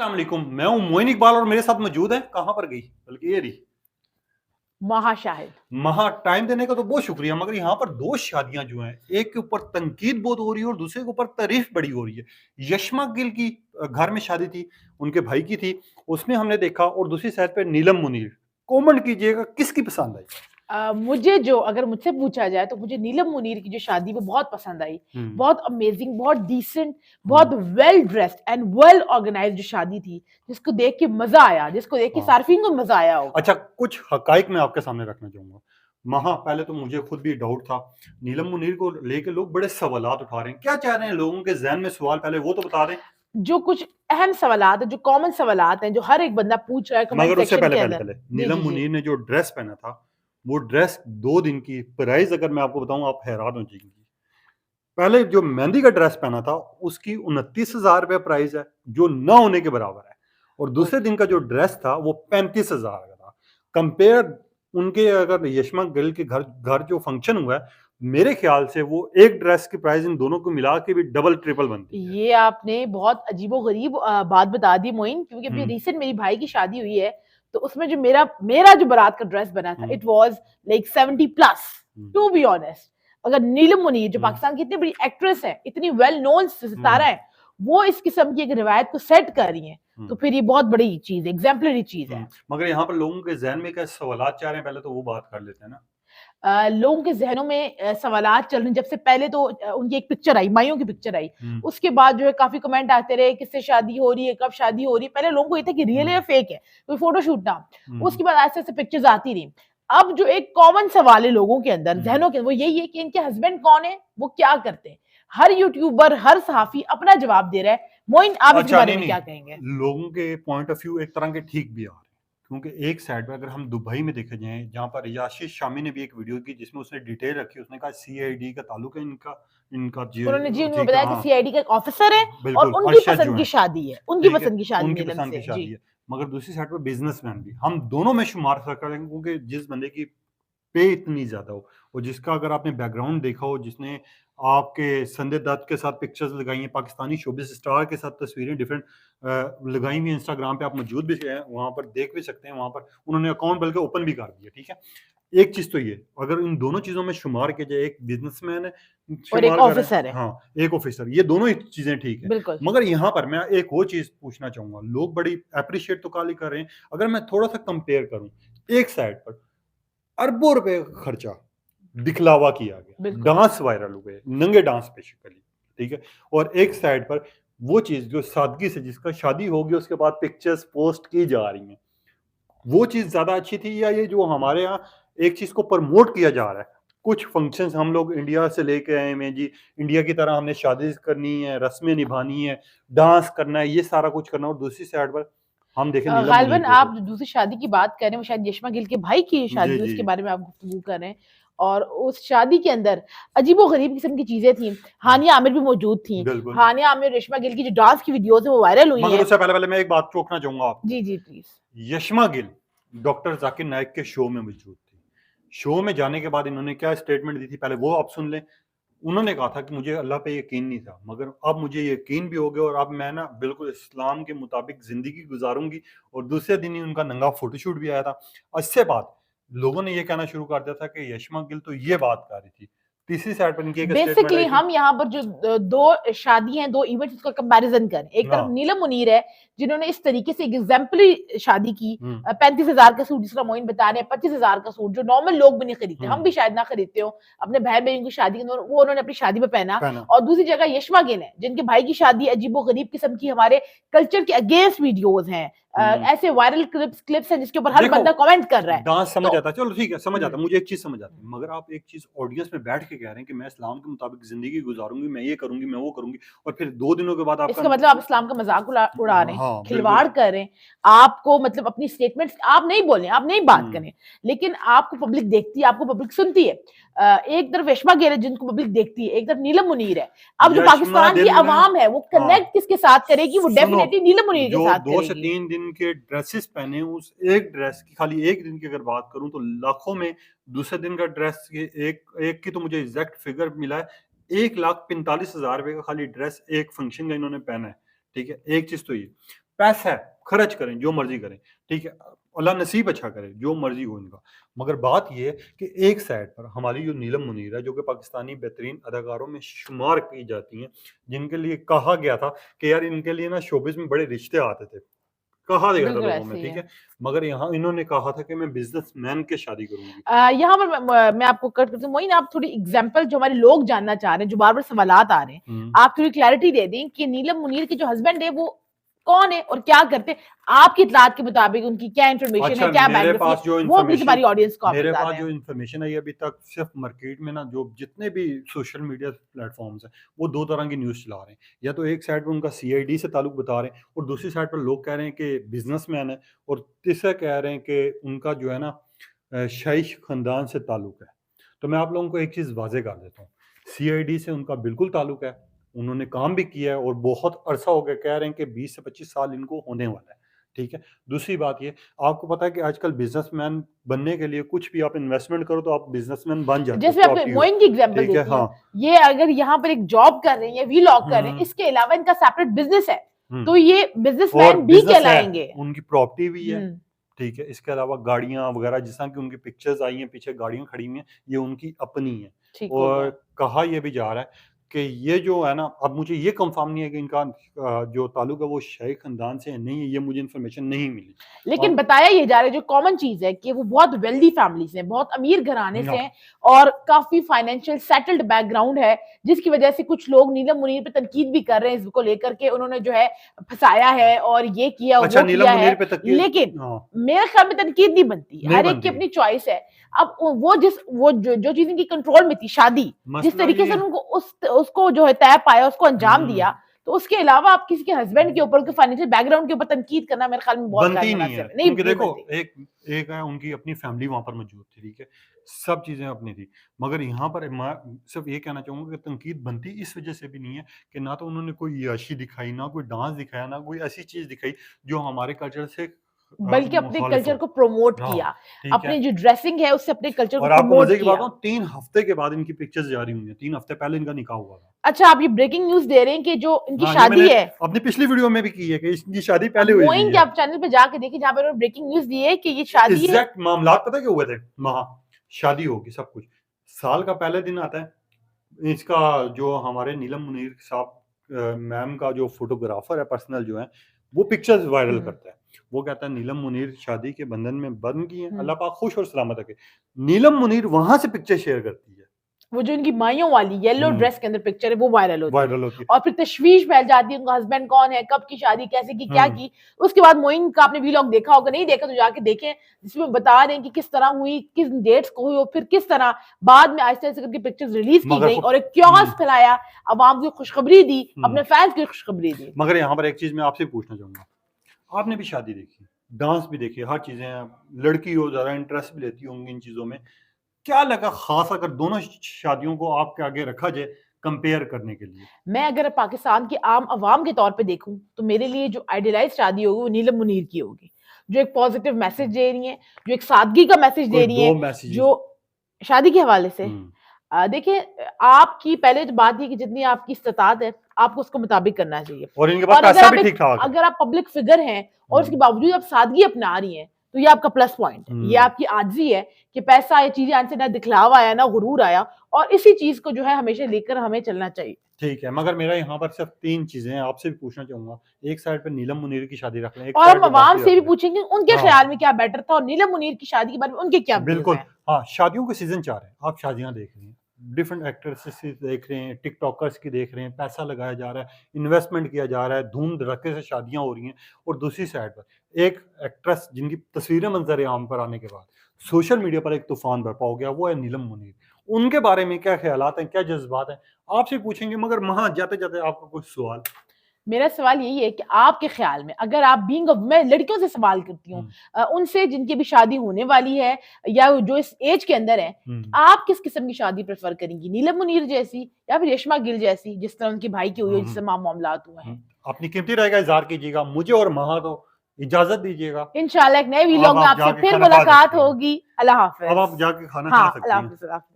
अस्सलाम वालेकुम, मैं हूँ मोइन इकबाल और मेरे साथ मौजूद है कहाँ पर गई बल्कि ये रही महा शाहिद। महा। टाइम देने का तो बहुत शुक्रिया, मगर यहाँ पर दो शादियां जो हैं, एक के ऊपर तनकीद बहुत हो रही है और दूसरे के ऊपर तारीफ बड़ी हो रही है। यशमा गिल की घर में शादी थी, उनके भाई की थी, उसमें हमने देखा, और दूसरी साइड पे नीलम मुनीर। कमेंट कीजिएगा किसकी पसंद आई। मुझे जो अगर मुझसे पूछा जाए तो मुझे नीलम मुनीर की जो शादी वो बहुत पसंद आई। बहुत अमेजिंग, बहुत डिसेंट, बहुत well dressed and well organised जो शादी थी, जिसको देख के मजा आया, जिसको देख के हाँ। सार्फिन को मजा आया होगा। अच्छा, कुछ हकाइक मैं आपके सामने रखना चाहूंगा। महा, पहले तो मुझे खुद भी डाउट था। नीलम मुनीर को लेके लोग बड़े सवालात उठा रहे हैं, क्या चाह रहे हैं लोगों के जहन में सवाल, पहले वो तो बता दें। जो कुछ अहम सवालात है, जो कॉमन सवालात हैं, जो हर एक बंदा पूछ रहा है कमेंट मगर उससे सेक्शन पहले के पहले अंदर। पहले जी नीलम जी जी। मुनीर ने जो ड्रेस पहना था, वो ड्रेस 2 दिन की प्राइस अगर मैं आपको बताऊं, आप हैरान हो जाएंगी। पहले जो मेहंदी का ड्रेस पहना था, उसकी 29,000 रुपये प्राइस है, जो न होने के बराबर है। और दूसरे दिन का जो ड्रेस था वो 35,000 का था। कंपेयर उनके, अगर यशमा गिल के घर घर जो फंक्शन हुआ है, मेरे ख्याल से वो एक ड्रेस की प्राइस इन दोनों को मिला के भी डबल ट्रिपल बनती है। ये आपने बहुत अजीबो-गरीब बात बता दी मोइन, क्योंकि अभी हम्म। रिसेंट मेरी भाई की शादी हुई है, तो उसमें जो मेरा मेरा जो बारात का ड्रेस बना था, it was like 70 plus, to be honest. अगर नीलम मुनीर जो पाकिस्तान की इतनी बड़ी एक्ट्रेस है, इतनी वेल नोन सितारा है, वो इस किस्म की एक रिवायत को सेट कर रही हैं, तो फिर ये बहुत बड़ी चीज, एग्जाम्पलरी चीज है। मगर यहाँ पर लोगों के जहन में क्या सवालात चाह रहे हैं, पहले तो वो बात कर लेते हैं ना। लोगों के ज़हनों में सवालात चल रहे हैं। जब से पहले तो उनकी एक पिक्चर आई, माइयों की पिक्चर आई, उसके बाद जो है काफ़ी कमेंट आते रहे, किससे शादी हो रही है, कब शादी हो रही है। पहले लोगों को ये था कि रियल है या फेक है, कोई फोटोशूट ना। उसके बाद ऐसे-ऐसे पिक्चर्स आती रही। अब जो एक कॉमन सवाल है लोगों के अंदर, ज़हनों के, वो यही है कि इनके हस्बैंड कौन है, वो क्या करते हैं? हर यूट्यूबर, हर सहाफ़ी अपना जवाब दे रहा है। मोइन, आप इसके अच्छा, बारे नहीं में नहीं, क्या कहेंगे? लोगों के पॉइंट ऑफ व्यू एक तरह के ठीक भी आ रहे हैं, क्योंकि एक साइड पे अगर हम दुबई में देखे जाएं, जहाँ पर याशिश शामी ने भी एक वीडियो की जिसमें उसने डिटेल रखी, उसने कहा सीआईडी का ताल्लुक है इनका, इनका उन्होंने जी जी उन्होंने का, बताया कि हाँ सीआईडी का एक ऑफिसर है और बिल्कुल, उनकी अरशद जो पसंद की है, शादी है, उनकी ठीक है, पसंद की शादी उनकी नीलम पसंद की से। शादी जी। है। मगर दूसरी साइड पर बिजनेसमैन भी, हम दोनों में शुमार करेंगे, क्योंकि जिस बंदे की पे इतनी ज्यादा हो, और जिसका अगर आपने बैकग्राउंड देखा हो, जिसने आपके संजय दत्त के साथ पिक्चर्स लगाई हैं, पाकिस्तानी शोबिस स्टार के साथ तस्वीरें डिफरेंट लगाई हुई हैं, इंस्टाग्राम पे आप मौजूद भी हैं, वहां पर देख भी सकते हैं, वहां पर उन्होंने अकाउंट बल्कि ओपन भी कर दिया, ठीक है। एक चीज तो ये, अगर इन दोनों चीजों में शुमार किया जाए, एक बिजनेसमैन है, और एक शुमार कर रहे हैं, ऑफिसर है। हाँ, एक ऑफिसर, ये दोनों ही चीजें ठीक है। बिल्कुल। मगर यहाँ पर मैं एक और चीज पूछना चाहूंगा, लोग बड़ी अप्रिशिएट तो काली कर रहे हैं, अगर मैं थोड़ा सा कंपेयर करूं, एक साइड पर अरबों रुपए का खर्चा दिखलावा किया गया, बिल्कुल। डांस वायरल हुए, नंगे डांस बेसिकली, ठीक है। और एक साइड पर वो चीज जो सादगी से, जिसका शादी होगी उसके बाद पिक्चर्स पोस्ट की जा रही हैं, वो चीज ज्यादा अच्छी थी, या ये जो हमारे यहाँ एक चीज को प्रमोट किया जा रहा है। कुछ फंक्शंस हम लोग इंडिया से लेके आए हैं जी, इंडिया की तरह हमने शादी करनी है, रस्में निभानी है, डांस करना है, ये सारा कुछ करना है, और दूसरी साइड पर हम देखें नीलम मुनीर गालिबन को आप तो, जो दूसरी शादी की बात कर रहे हैं, वो शायद यशमा गिल के भाई की जी शादी है, जी उसके बारे में आप गुफ्तगू कर रहे हैं। और उस शादी के अंदर अजीबो-गरीब किस्म की चीज़ें थी। हानिया आमिर भी मौजूद थी। बिल्कुल। हानिया आमिर, रेशमा गिल की जो डांस की वीडियोज़ हैं, वो वायरल हुई मगर हैं। उससे पहले पहले मैं एक बात टोकना चाहूंगा आपको। जी, जी, प्लीज़। यशमा गिल डॉक्टर जाकिर नाइक के शो में मौजूद थी। शो में जाने के बाद इन्होंने क्या स्टेटमेंट दी थी, पहले वो आप सुन लें। उन्होंने कहा था कि मुझे अल्लाह पे यकीन नहीं था, मगर अब मुझे यकीन भी हो गया, और अब मैं ना बिल्कुल इस्लाम के मुताबिक जिंदगी गुजारूंगी। और दूसरे दिन ही उनका नंगा फोटोशूट भी आया था। इससे बाद लोगों ने ये कहना शुरू कर दिया था कि यशमा गिल तो ये बात कर रही थी। तीसरी साइड पर इनकी एक स्टेटमेंट बेसिकली आई थी। हम यहाँ पर जो दो शादी हैं, दो इवेंट्स, उसका कंपैरिजन करें। एक तरफ हाँ। नीलम मुनीर है, जिन्होंने इस तरीके से एग्जाम्पलरी शादी की। 35,000 का सूट, जिसका मोइन बता रहे हैं, 25,000 का सूट, जो नॉर्मल लोग भी नहीं खरीदते, हम भी शायद ना खरीदते हो, अपने भाई बहन की शादी के वो उन्होंने अपनी शादी में पहना। पहना। और दूसरी जगह यशमा गिल है, जिनके भाई की शादी अजीबो गरीब किस्म की, हमारे कल्चर के अगेंस्ट वीडियोज हैं, ऐसे वायरल क्लिप्स हैं जिसके ऊपर हर देखो, बंदा कमेंट कर रहा है। डांस समझ तो आता है, चलो ठीक है, समझ आता है, मुझे एक चीज समझ आती है, मगर आप एक चीज ऑडियंस में बैठ के कह रहे हैं कि मैं इस्लाम के मुताबिक जिंदगी गुजारूंगी, मैं ये करूंगी, मैं वो करूंगी, और फिर 2 दिनों के बाद आपका, इसका मतलब आप इस्लाम का मजाक उड़ा रहे हैं, हाँ खिलवाड़ बिल्कुल। कर रहे हैं। आपको मतलब अपनी स्टेटमेंट्स आप नहीं बोलें, आप नहीं बात करें, लेकिन आपको पब्लिक देखती है, आपको पब्लिक सुनती है। एक तरफ यशमा गिल है जिनको पब्लिक देखती है, एक तरफ नीलम मुनीर है। अब जो यशमा पाकिस्तान की गिल ने, अवाम है, वो हाँ कनेक्ट किसके साथ करेगी? वो सुनो, डेफिनेटली नीलम मुनीर के जो साथ 2 से करेगी। 3 दिन के ड्रेसेस पहने, उस एक ड्रेस की, खाली एक दिन की अगर बात करूं तो लाखों में, दूसरे दिन का ड्रेस एक एक की तो मुझे एग्जैक्ट फिगर मिला है, 1,45,000 रुपए का खाली ड्रेस एक फंक्शन का इन्होंने पहना है, ठीक है। एक चीज तो ये, पैसा है, खर्च करें, जो मर्जी करें, ठीक है, अल्लाह नसीब अच्छा करे, जो मर्जी हो इनका। मगर बात ये है कि एक साइड पर हमारी जो नीलम मुनीर है, जो कि पाकिस्तानी बेहतरीन अदाकारों में शुमार की जाती हैं, जिनके लिए कहा गया था कि यार इनके लिए ना शोबिज़ में बड़े रिश्ते आते थे, कहा गया था बिल्कुल लोगों ऐसे में, ही ठीक है। है, मगर यहाँ इन्होंने कहा था कि मैं बिजनेसमैन के शादी करूंगी। यहाँ पर मैं आपको कट करती हूँ, मोइन आप थोड़ी एग्जांपल जो हमारे लोग जानना चाह रहे हैं, जो बार-बार सवालात आ रहे हैं, आप थोड़ी क्लैरिटी दे दें कि नीलम मुनीर के जो हस्बैंड है वो कौन है और क्या करते हैं? आपकी इत्तलात के मुताबिक उनकी क्या इन्फॉर्मेशन है, अच्छा, क्या बायोग्राफी है, वो प्लीज़ हमारी ऑडियंस को आप मेरे बता पास दें। जो इन्फॉर्मेशन आई अभी तक, सिर्फ मार्केट में ना जो जितने भी सोशल मीडिया प्लेटफॉर्म्स हैं, वो दो तरह की न्यूज़ चला रहे हैं। या तो एक साइड पर उनका सीआईडी से ताल्लुक बता रहे हैं, और दूसरी साइड पर लोग कह रहे हैं कि बिजनेसमैन है, और तीसरा कह रहे हैं कि उनका जो है ना शाही खानदान से ताल्लुक है। तो मैं आप लोगों को एक चीज़ वाज़ेह कर देता हूँ, सीआईडी से उनका बिल्कुल ताल्लुक है, उन्होंने काम भी किया है, और बहुत अरसा हो गया, कह रहे हैं कि 20 से 25 साल इनको होने वाला है, ठीक है। दूसरी बात ये, आपको पता है कि आजकल बिज़नेसमैन बनने के लिए कुछ भी आप इन्वेस्टमेंट करो तो आप बिज़नेसमैन बन जाते हो, जैसे मैं आपको प्रॉपर्टी हो, मोइन की एग्जांपल ठीक है, देती हूँ, हाँ। ये अगर यहाँ पर एक जॉब कर रहे हैं या व्लॉग कर रहे हैं, हुँ, इसके अलावा इनका सेपरेट बिज़नेस है, हुँ। तो ये और बिज़नेसमैन भी बिज़नेस है, कहलाएँगे। उनकी प्रॉपर्टी भी है, हुँ, ठीक है। इसके अलावा गाड़ियाँ वग़ैरह, जिस तरह की उनकी पिक्चर्स आई हैं, पीछे गाड़ियाँ खड़ी हुई हैं, ये उनकी अपनी हैं। ठीक हो और गया। कहा ये भी जा रहा है कि ये जो है ना, अब मुझे ये कन्फर्म नहीं है कि इनका जो ताल्लुक है वो शाही खानदान से है, नहीं है, ये मुझे इन्फॉर्मेशन नहीं मिली। लेकिन अब बताया ये जा रहा है जो कॉमन चीज़ है कि वो बहुत वेल्दी फैमिली से हैं, बहुत अमीर घराने से हाँ, हैं और काफ़ी फाइनेंशियल सेटल्ड बैकग्राउंड है, जिसकी वजह से कुछ लोग नीलम मुनीर पे तनकीद भी कर रहे हैं इसको लेकर के उन्होंने जो है फँसाया है और ये किया, अच्छा, वो नीलम किया मुनीर है। पे तक लेकिन हाँ, मेरे ख्याल में तनकीद नहीं बनती, नहीं हर एक की बनती है। अपनी चॉइस है। अब वो जो चीज़ इनकी कंट्रोल में थी, शादी, जिस मसला तरीके ये से है, उनको उसको जो है तय पाया, उसको अंजाम हुँ। दिया, तो उसके अलावा आप किसी के हस्बैंड के ऊपर, उनके फाइनेंशियल बैकग्राउंड के ऊपर तनकीद करना मेरे ख्याल में बहुत गैर बनती ही नहीं है, मुनासिब है। नहीं, क्योंकि नहीं देखो, बनती। एक एक है उनकी अपनी फैमिली वहाँ पर मौजूद थी, ठीक है? सब चीज़ें अपनी थी। मगर यहाँ पर मैं सिर्फ़ ये कहना चाहूँगा कि तनकीद बनती इस वज़ह से भी नहीं है कि ना तो उन्होंने कोई अय्याशी दिखाई, ना कोई डांस दिखाया, ना कोई ऐसी चीज़ दिखाई जो हमारे कल्चर से बल्कि अपने मुखालिफ कल्चर हो। को प्रमोट हाँ, किया। ठीक है? अपनी जो ड्रेसिंग है उससे अपने कल्चर को और आपको प्रमोट मज़े की बात किया। बताऊँ, 3 हफ़्ते के बाद इनकी पिक्चर्स जारी हुई हैं, 3 हफ़्ते पहले इनका निकाह हुआ था। अच्छा, आप ये ब्रेकिंग न्यूज़ दे रहे हैं कि जो इनकी हाँ, ये मैंने शादी है, अपनी पिछली वीडियो में भी की है कि इनकी शादी अब पहले हुई हुई मोइन के है। आप चैनल पे जाके देखिए जहाँ पे उन्होंने ब्रेकिंग न्यूज़ दी है कि ये शादी है। एग्ज़ैक्ट मामलात पता है क्या हुए थे? वहाँ शादी होगी, सब कुछ। साल का पहला दिन आता है, इसका जो हमारे नीलम मुनीर साहब मैम का जो फ़ोटोग्राफ़र है पर्सनल जो है, वो पिक्चर्स वायरल हुँ, करता है। वो कहता है नीलम मुनीर शादी के बंधन में बंध गई हैं, हुँ। अल्लाह पाक खुश और सलामत रखे। नीलम मुनीर वहाँ से पिक्चर शेयर करती है। वो जो इनकी माइयों वाली येलो हुँ, ड्रेस के अंदर पिक्चर है वो वायरल होती है वायरल होती है। और फिर तशवीश फैल जाती है उनका हस्बैंड कौन है, कब की शादी, कैसे की, क्या हुँ, की। उसके बाद मोइन का आपने व्लॉग देखा होगा, नहीं देखा तो जाके देखें, जिसमें बता रहे हैं कि किस तरह हुई, किस डेट्स को हुई और फिर किस तरह बाद में आहिस्ता-आहिस्ता करके पिक्चर्स रिलीज़ की मगर गई फ और एक क्योस हुँ, फैलाया, अवाम को खुशखबरी दी, हुँ। अपने फैन्स को खुशखबरी दी। मगर यहाँ पर एक चीज़ मैं आपसे पूछना चाहूँगा। आपने भी शादी देखी, डांस भी देखे, हर चीज़ें हैं, लड़की हो, ज़्यादा इंटरेस्ट भी लेती होंगी इन चीज़ों में। क्या लगा ख़ास, अगर दोनों शादियों को आपके आगे रखा जाए कंपेयर करने के लिए? मैं अगर पाकिस्तान की आम अवाम के तौर पे देखूँ, तो मेरे लिए जो आइडियलाइज़्ड शादी होगी वो नीलम मुनीर की होगी। जो एक पॉज़िटिव मैसेज हुँ, दे रही हैं, जो एक सादगी का मैसेज कोई दे रही 2 हैं, मैसेजेस। जो शादी के हवाले से हुँ, देखिए आपकी पहले तो बात ये कि जितनी आपकी इस्तात है, आपको उसके मुताबिक करना चाहिए। और इनके पास और पैसा भी ठीक-ठाक है। अगर आप पब्लिक फिगर हैं और उसके हुँ, बावजूद आप सादगी अपना रही हैं, तो ये आपका प्लस पॉइंट है। ये हुँ, आपकी आज़ी है कि पैसा या चीज़ें आने से ना दिखलावा आया, ना गुरूर आया और इसी चीज़ को जो है हमेशा लेकर हमें चलना चाहिए। ठीक है, मगर मेरा यहाँ पर सिर्फ़ 3 चीज़ें हैं, आपसे भी पूछना चाहूँगा। एक साइड पे नीलम मुनीर की शादी रख लें, एक और हम साइड पे अवाम बाकी से रख भी लें। पूछेंगे उनके हाँ, ख्याल में क्या बेटर था और नीलम मुनीर की शादी के बारे में उनके क्या व्यूज़ बिल्कुल। हैं। हाँ, शादियों के सीज़न 4 है, आप शादियाँ देख रही हैं, डिफरेंट एक्ट्रेसेस की देख रहे हैं, टिकटॉकर्स की देख रहे हैं, पैसा लगाया जा रहा है, इन्वेस्टमेंट किया जा रहा है, धूम-धड़क्के से शादियाँ हो रही हैं, और दूसरी साइड पर एक एक्ट्रेस जिनकी तस्वीरें मंज़र-ए-आम पर आने के बाद सोशल मीडिया पर एक तूफ़ान बरपा हो गया, वो है नीलम मुनीर। उनके बारे में क्या ख़्यालात हैं, क्या जज़्बात हैं? आपसे पूछेंगे, मगर वहाँ जाते-जाते आपका कुछ सवाल? मेरा सवाल यही है कि आपके ख्याल में अगर आप बीइंग अ मैं लड़कियों से सवाल करती हूँ हुँ, उनसे जिनकी भी शादी होने वाली है या जो इस एज के अंदर है, हुँ, आप किस किस्म की शादी प्रेफर करेंगी? नीलम मुनीर जैसी या फिर रेशमा गिल जैसी, जिस तरह उनके भाई की हुई है, हुँ, जिस हुँ, तरह मामलात हुए हैं? हुँ। अपनी कीमती राय का इज़हार कीजिएगा, मुझे और महा को इजाज़त दीजिएगा। इंशाल्लाह एक नए अब व्लॉग में आप आपसे जाके फिर खाना खा मुलाकात सकती हैं। होगी। अल्लाह अब हाफ़िज़। आप जाके खाना खा हाँ, सकती अल्लाह हैं। हाफ़िज़।